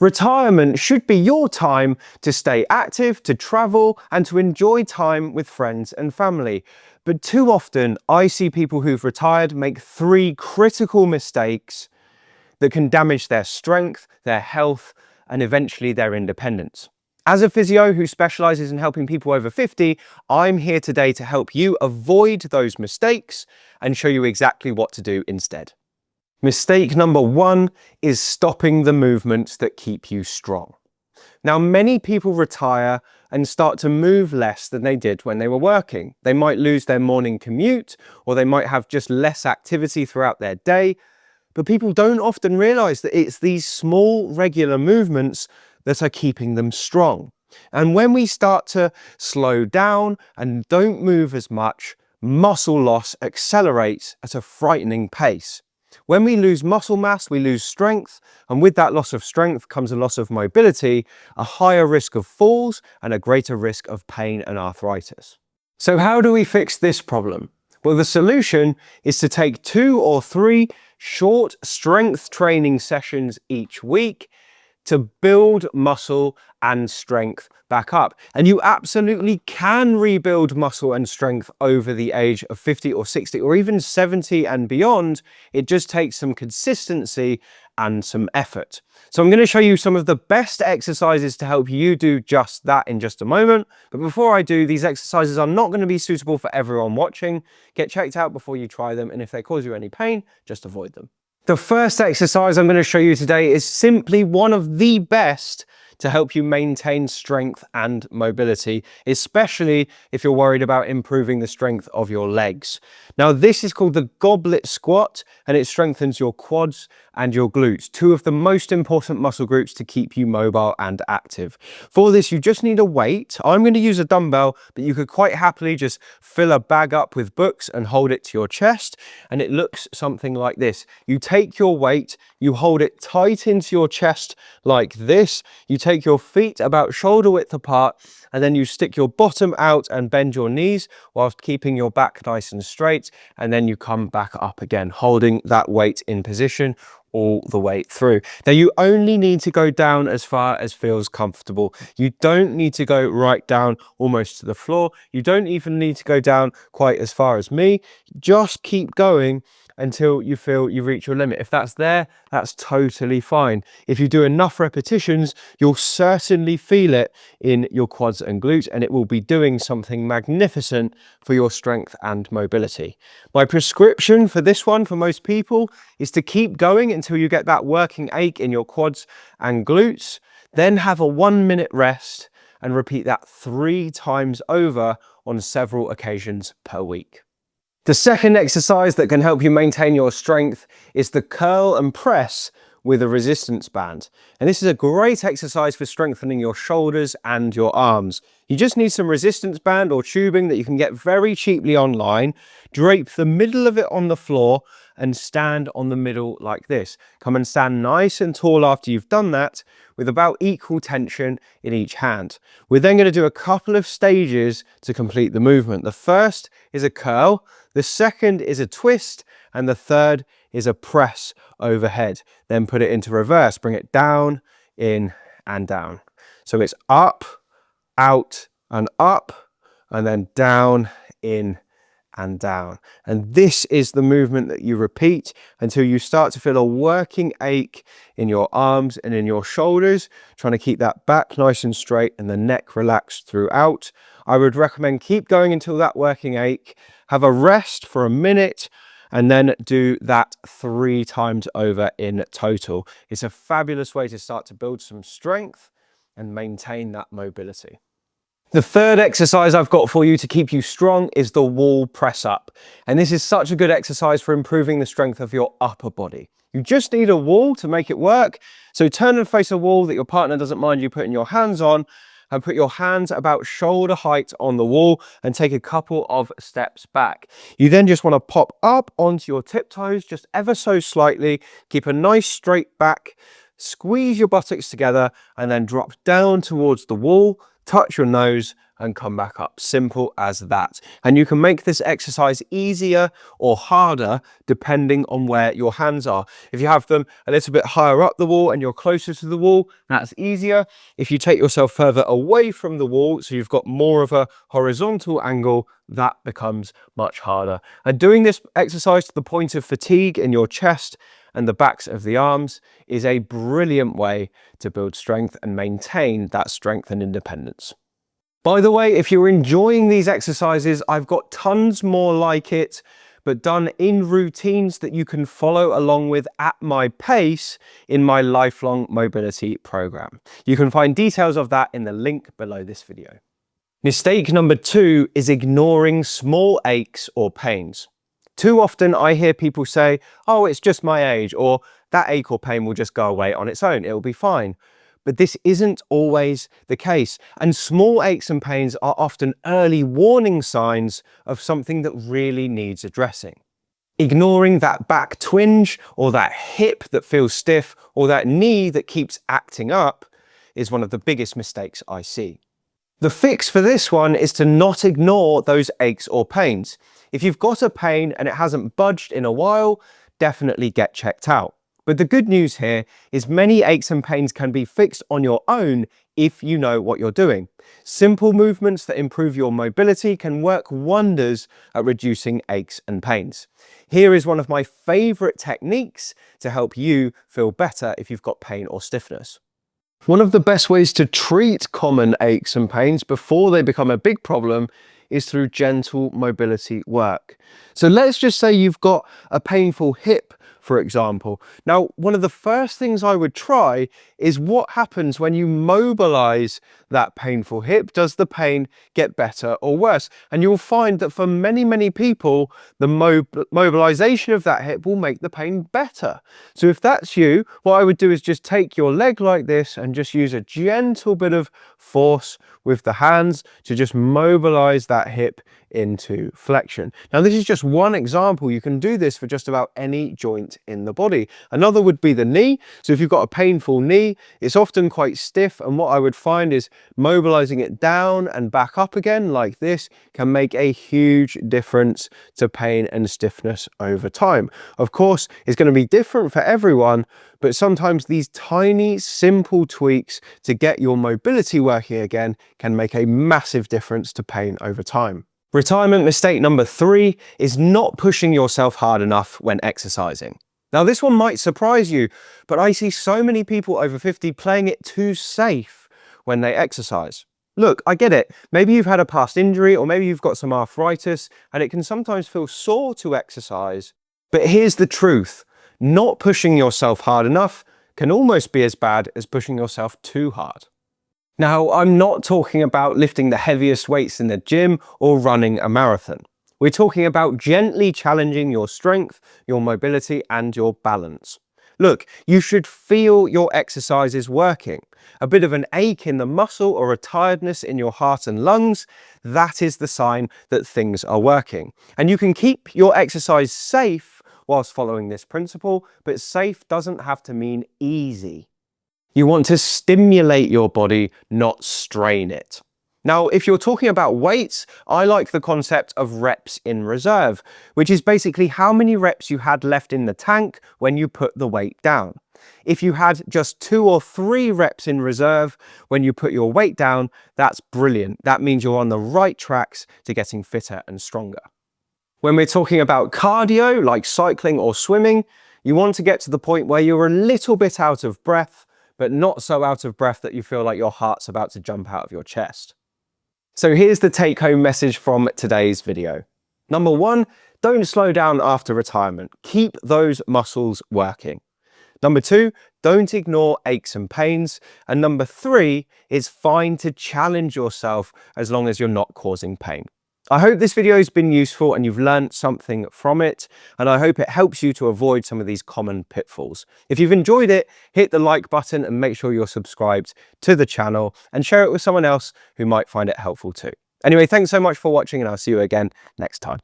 Retirement should be your time to stay active, to travel, and to enjoy time with friends and family. But too often, I see people who've retired make three critical mistakes that can damage their strength, their health, and eventually their independence. As a physio who specializes in helping people over 50, I'm here today to help you avoid those mistakes and show you exactly what to do instead. Mistake number one is stopping the movements that keep you strong. Now, many people retire and start to move less than they did when they were working. They might lose their morning commute, or they might have just less activity throughout their day. But people don't often realize that it's these small, regular movements that are keeping them strong. And when we start to slow down and don't move as much, muscle loss accelerates at a frightening pace. When we lose muscle mass, we lose strength, and with that loss of strength comes a loss of mobility, a higher risk of falls, and a greater risk of pain and arthritis. So how do we fix this problem? Well, the solution is to take 2 or 3 short strength training sessions each week to build muscle and strength back up. And you absolutely can rebuild muscle and strength over the age of 50 or 60 or even 70 and beyond. It just takes some consistency and some effort. So I'm going to show you some of the best exercises to help you do just that in just a moment. But before I do, these exercises are not going to be suitable for everyone watching. Get checked out before you try them, and if they cause you any pain, just avoid them. The first exercise I'm going to show you today is simply one of the best to help you maintain strength and mobility, especially if you're worried about improving the strength of your legs. Now, this is called the goblet squat, and it strengthens your quads and your glutes, 2 of the most important muscle groups to keep you mobile and active. For this, you just need a weight. I'm going to use a dumbbell, but you could quite happily just fill a bag up with books and hold it to your chest, and it looks something like this. You take your weight, you hold it tight into your chest like this. You take your feet about shoulder width apart, and then you stick your bottom out and bend your knees whilst keeping your back nice and straight, and then you come back up again, holding that weight in position all the way through. Now, you only need to go down as far as feels comfortable. You don't need to go right down almost to the floor. You don't even need to go down quite as far as me. Just keep going until you feel you reach your limit. If that's there, that's totally fine. If you do enough repetitions, you'll certainly feel it in your quads and glutes, and it will be doing something magnificent for your strength and mobility. My prescription for this one, for most people, is to keep going until you get that working ache in your quads and glutes, then have a 1-minute rest and repeat that 3 times over on several occasions per week. The second exercise that can help you maintain your strength is the curl and press with a resistance band. And this is a great exercise for strengthening your shoulders and your arms. You just need some resistance band or tubing that you can get very cheaply online. Drape the middle of it on the floor and stand on the middle like this. Come and stand nice and tall after you've done that, with about equal tension in each hand. We're then going to do a couple of stages to complete the movement. The first is a curl, the second is a twist, and the third is a press overhead. Then put it into reverse, bring it down, in and down. So it's up, out and up, and then down, in and down. And this is the movement that you repeat until you start to feel a working ache in your arms and in your shoulders, trying to keep that back nice and straight and the neck relaxed throughout. I would recommend keep going until that working ache, have a rest for a minute, and then do that 3 times over in total. It's a fabulous way to start to build some strength and maintain that mobility. The third exercise I've got for you to keep you strong is the wall press up. And this is such a good exercise for improving the strength of your upper body. You just need a wall to make it work. So turn and face a wall that your partner doesn't mind you putting your hands on, and put your hands about shoulder height on the wall and take a couple of steps back. You then just want to pop up onto your tiptoes just ever so slightly, keep a nice straight back, squeeze your buttocks together, and then drop down towards the wall, touch your nose and come back up. Simple as that. And you can make this exercise easier or harder depending on where your hands are. If you have them a little bit higher up the wall and you're closer to the wall, that's easier. If you take yourself further away from the wall, so you've got more of a horizontal angle, that becomes much harder. And doing this exercise to the point of fatigue in your chest and the backs of the arms is a brilliant way to build strength and maintain that strength and independence. By the way, if you're enjoying these exercises, I've got tons more like it, but done in routines that you can follow along with at my pace in my lifelong mobility program. You can find details of that in the link below this video. Mistake number 2 is ignoring small aches or pains. Too often I hear people say, oh, it's just my age, or that ache or pain will just go away on its own, it'll be fine. But this isn't always the case, and small aches and pains are often early warning signs of something that really needs addressing. Ignoring that back twinge, or that hip that feels stiff, or that knee that keeps acting up is one of the biggest mistakes I see. The fix for this one is to not ignore those aches or pains. If you've got a pain and it hasn't budged in a while, definitely get checked out. But the good news here is many aches and pains can be fixed on your own if you know what you're doing. Simple movements that improve your mobility can work wonders at reducing aches and pains. Here is one of my favorite techniques to help you feel better if you've got pain or stiffness. One of the best ways to treat common aches and pains before they become a big problem is through gentle mobility work. So let's just say you've got a painful hip, for example. Now, one of the first things I would try is what happens when you mobilize that painful hip. Does the pain get better or worse? And you'll find that for many, many people, the mobilization of that hip will make the pain better. So if that's you, what I would do is just take your leg like this and just use a gentle bit of force with the hands to just mobilize that hip into flexion. Now, this is just one example. You can do this for just about any joint in the body. Another would be the knee. So if you've got a painful knee, it's often quite stiff, and what I would find is mobilizing it down and back up again like this can make a huge difference to pain and stiffness over time. Of course, it's going to be different for everyone, but sometimes these tiny, simple tweaks to get your mobility working again can make a massive difference to pain over time. Retirement mistake number 3 is not pushing yourself hard enough when exercising. Now, this one might surprise you, but I see so many people over 50 playing it too safe when they exercise. Look, I get it. Maybe you've had a past injury, or maybe you've got some arthritis, and it can sometimes feel sore to exercise. But here's the truth. Not pushing yourself hard enough can almost be as bad as pushing yourself too hard. Now, I'm not talking about lifting the heaviest weights in the gym or running a marathon. We're talking about gently challenging your strength, your mobility, and your balance. Look, you should feel your exercises working. A bit of an ache in the muscle or a tiredness in your heart and lungs, that is the sign that things are working. And you can keep your exercise safe whilst following this principle, but safe doesn't have to mean easy. You want to stimulate your body, not strain it. Now, if you're talking about weights, I like the concept of reps in reserve, which is basically how many reps you had left in the tank when you put the weight down. If you had just 2 or 3 reps in reserve when you put your weight down, that's brilliant. That means you're on the right tracks to getting fitter and stronger. When we're talking about cardio, like cycling or swimming, you want to get to the point where you're a little bit out of breath, but not so out of breath that you feel like your heart's about to jump out of your chest. So here's the take-home message from today's video. Number 1, don't slow down after retirement. Keep those muscles working. Number 2, don't ignore aches and pains. And number 3, it's fine to challenge yourself as long as you're not causing pain. I hope this video has been useful and you've learned something from it, and I hope it helps you to avoid some of these common pitfalls. If you've enjoyed it, hit the like button and make sure you're subscribed to the channel and share it with someone else who might find it helpful too. Anyway, thanks so much for watching, and I'll see you again next time.